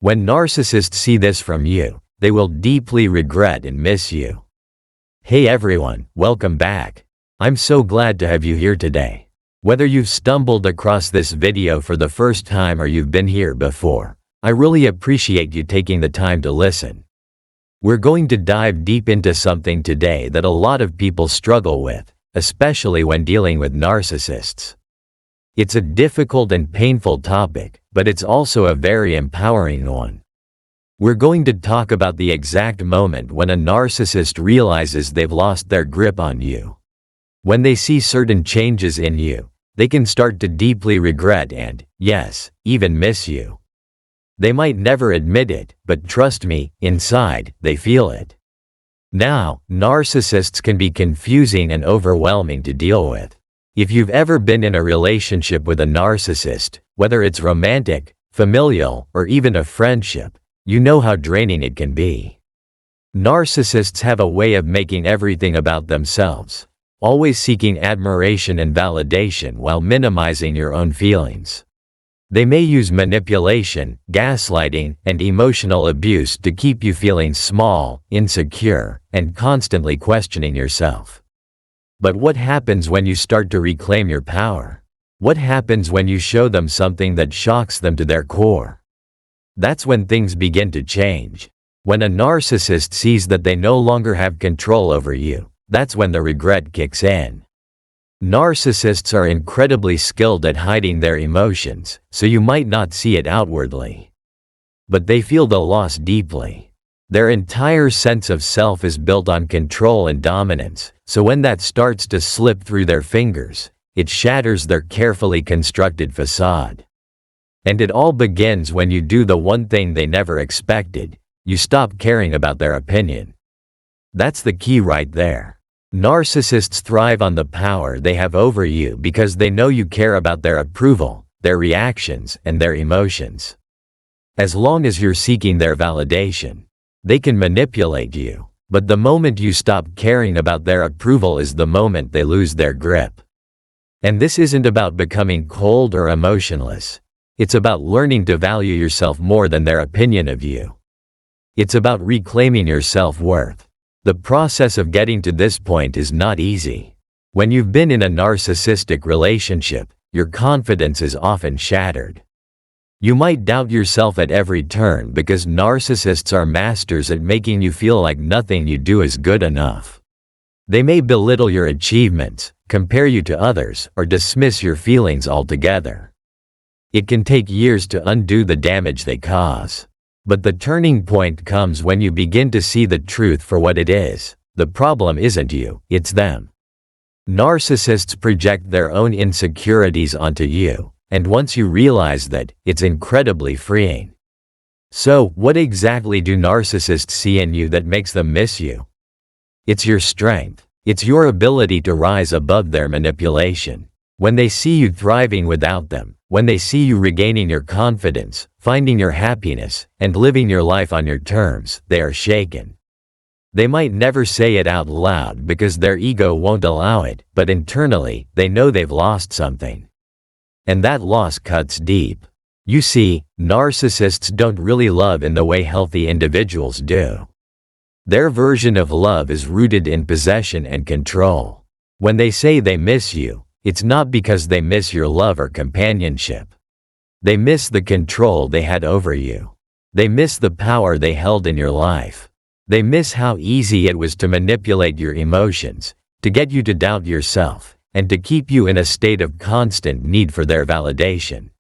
When narcissists see this from you, they will deeply regret and miss you. Hey everyone, welcome back. I'm so glad to have you here today. Whether you've stumbled across this video for the first time or you've been here before, I really appreciate you taking the time to listen. We're going to dive deep into something today that a lot of people struggle with, especially when dealing with narcissists. It's a difficult and painful topic, but it's also a very empowering one. We're going to talk about the exact moment when a narcissist realizes they've lost their grip on you. When they see certain changes in you, they can start to deeply regret and, yes, even miss you. They might never admit it, but trust me, inside, they feel it. Now, narcissists can be confusing and overwhelming to deal with. If you've ever been in a relationship with a narcissist, whether it's romantic, familial, or even a friendship, you know how draining it can be. Narcissists have a way of making everything about themselves, always seeking admiration and validation while minimizing your own feelings. They may use manipulation, gaslighting, and emotional abuse to keep you feeling small, insecure, and constantly questioning yourself. But what happens when you start to reclaim your power? What happens when you show them something that shocks them to their core? That's when things begin to change. When a narcissist sees that they no longer have control over you, that's when the regret kicks in. Narcissists are incredibly skilled at hiding their emotions, so you might not see it outwardly. But they feel the loss deeply. Their entire sense of self is built on control and dominance, so when that starts to slip through their fingers, it shatters their carefully constructed facade. And it all begins when you do the one thing they never expected: you stop caring about their opinion. That's the key right there. Narcissists thrive on the power they have over you because they know you care about their approval, their reactions, and their emotions. As long as you're seeking their validation, they can manipulate you, but the moment you stop caring about their approval is the moment they lose their grip. And this isn't about becoming cold or emotionless. It's about learning to value yourself more than their opinion of you. It's about reclaiming your self-worth. The process of getting to this point is not easy. When you've been in a narcissistic relationship, your confidence is often shattered. You might doubt yourself at every turn because narcissists are masters at making you feel like nothing you do is good enough. They may belittle your achievements, compare you to others, or dismiss your feelings altogether. It can take years to undo the damage they cause. But the turning point comes when you begin to see the truth for what it is. The problem isn't you, it's them. Narcissists project their own insecurities onto you, and once you realize that, it's incredibly freeing. So, what exactly do narcissists see in you that makes them miss you? It's your strength. It's your ability to rise above their manipulation. When they see you thriving without them, when they see you regaining your confidence, finding your happiness, and living your life on your terms, they are shaken. They might never say it out loud because their ego won't allow it, but internally, they know they've lost something. And that loss cuts deep. You see, narcissists don't really love in the way healthy individuals do. Their version of love is rooted in possession and control. When they say they miss you, it's not because they miss your love or companionship. They miss the control they had over you. They miss the power they held in your life. They miss how easy it was to manipulate your emotions, to get you to doubt yourself, and to keep you in a state of constant need for their validation.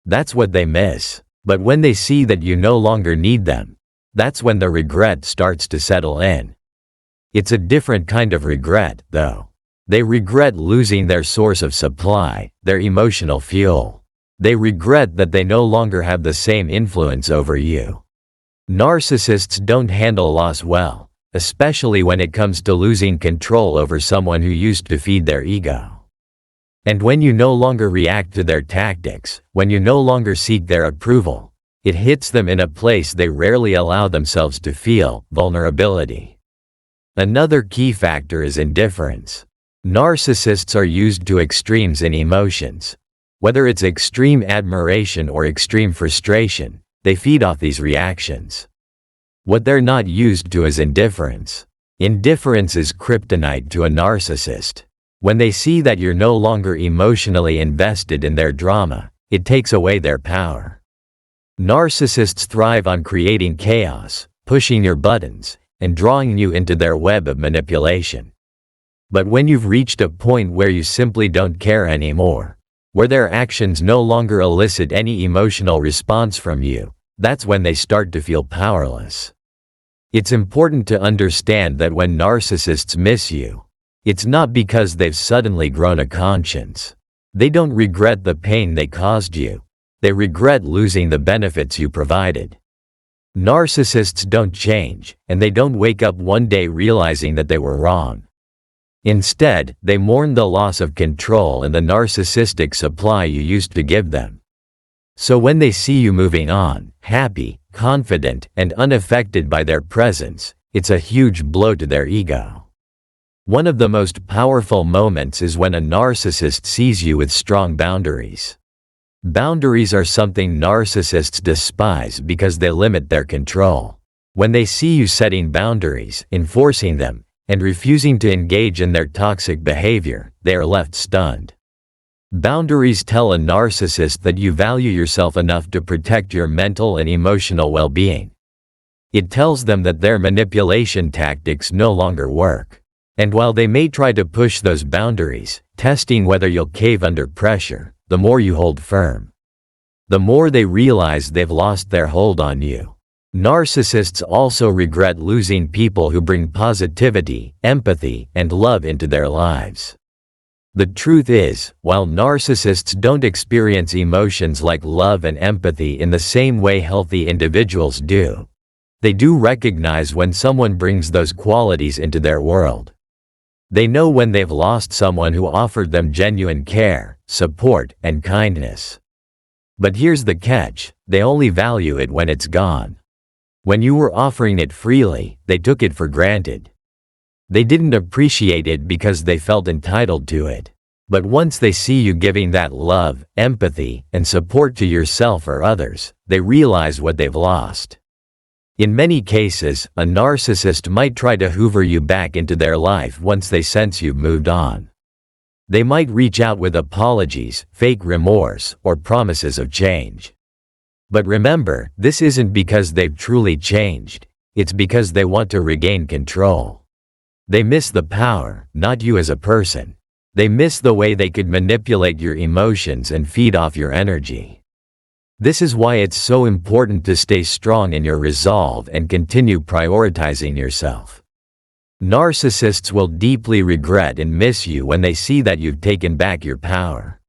That's what they miss. But when they see that you no longer need them, that's when the regret starts to settle in. It's a different kind of regret, though. They regret losing their source of supply, their emotional fuel. They regret that they no longer have the same influence over you. Narcissists don't handle loss well, especially when it comes to losing control over someone who used to feed their ego. And when you no longer react to their tactics, when you no longer seek their approval, it hits them in a place they rarely allow themselves to feel: vulnerability. Another key factor is indifference. Narcissists are used to extremes in emotions. Whether it's extreme admiration or extreme frustration, they feed off these reactions. What they're not used to is indifference. Indifference is kryptonite to a narcissist. When they see that you're no longer emotionally invested in their drama, it takes away their power. Narcissists thrive on creating chaos, pushing your buttons, and drawing you into their web of manipulation. But when you've reached a point where you simply don't care anymore, where their actions no longer elicit any emotional response from you, that's when they start to feel powerless. It's important to understand that when narcissists miss you, it's not because they've suddenly grown a conscience. They don't regret the pain they caused you. They regret losing the benefits you provided. Narcissists don't change, and they don't wake up one day realizing that they were wrong. Instead, they mourn the loss of control and the narcissistic supply you used to give them. So when they see you moving on, happy, confident, and unaffected by their presence, it's a huge blow to their ego. One of the most powerful moments is when a narcissist sees you with strong boundaries. Boundaries are something narcissists despise because they limit their control. When they see you setting boundaries, enforcing them, and refusing to engage in their toxic behavior, they are left stunned. Boundaries tell a narcissist that you value yourself enough to protect your mental and emotional well-being. It tells them that their manipulation tactics no longer work. And while they may try to push those boundaries, testing whether you'll cave under pressure, the more you hold firm, the more they realize they've lost their hold on you. Narcissists also regret losing people who bring positivity, empathy, and love into their lives. The truth is, while narcissists don't experience emotions like love and empathy in the same way healthy individuals do, they do recognize when someone brings those qualities into their world. They know when they've lost someone who offered them genuine care, support, and kindness. But here's the catch: they only value it when it's gone. When you were offering it freely, they took it for granted. They didn't appreciate it because they felt entitled to it. But once they see you giving that love, empathy, and support to yourself or others, they realize what they've lost. In many cases, a narcissist might try to hoover you back into their life once they sense you've moved on. They might reach out with apologies, fake remorse, or promises of change. But remember, this isn't because they've truly changed. It's because they want to regain control. They miss the power, not you as a person. They miss the way they could manipulate your emotions and feed off your energy. This is why it's so important to stay strong in your resolve and continue prioritizing yourself. Narcissists will deeply regret and miss you when they see that you've taken back your power.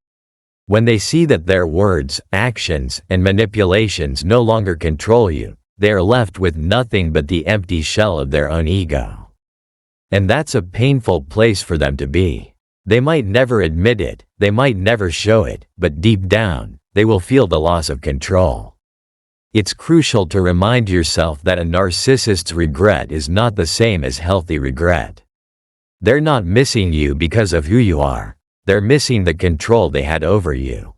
When they see that their words, actions, and manipulations no longer control you, they are left with nothing but the empty shell of their own ego. And that's a painful place for them to be. They might never admit it, they might never show it, but deep down, they will feel the loss of control. It's crucial to remind yourself that a narcissist's regret is not the same as healthy regret. They're not missing you because of who you are. They're missing the control they had over you.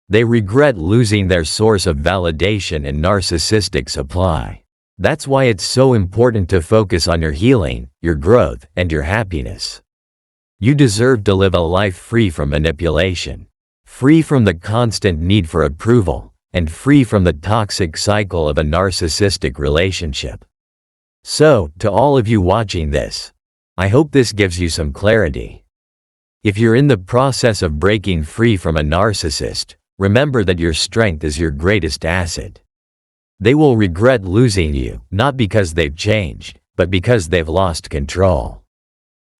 They regret losing their source of validation and narcissistic supply. That's why it's so important to focus on your healing, your growth, and your happiness. You deserve to live a life free from manipulation, free from the constant need for approval, and free from the toxic cycle of a narcissistic relationship. So, to all of you watching this, I hope this gives you some clarity. If you're in the process of breaking free from a narcissist, remember that your strength is your greatest asset. They will regret losing you, not because they've changed, but because they've lost control.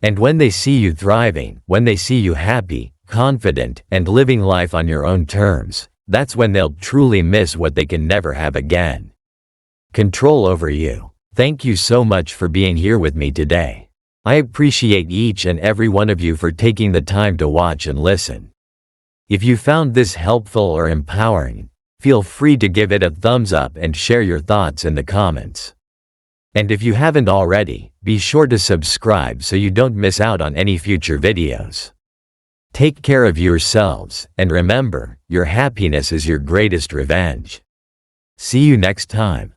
And when they see you thriving, when they see you happy, confident, and living life on your own terms, that's when they'll truly miss what they can never have again: control over you. Thank you so much for being here with me today. I appreciate each and every one of you for taking the time to watch and listen. If you found this helpful or empowering, feel free to give it a thumbs up and share your thoughts in the comments. And if you haven't already, be sure to subscribe so you don't miss out on any future videos. Take care of yourselves, and remember, your happiness is your greatest revenge. See you next time.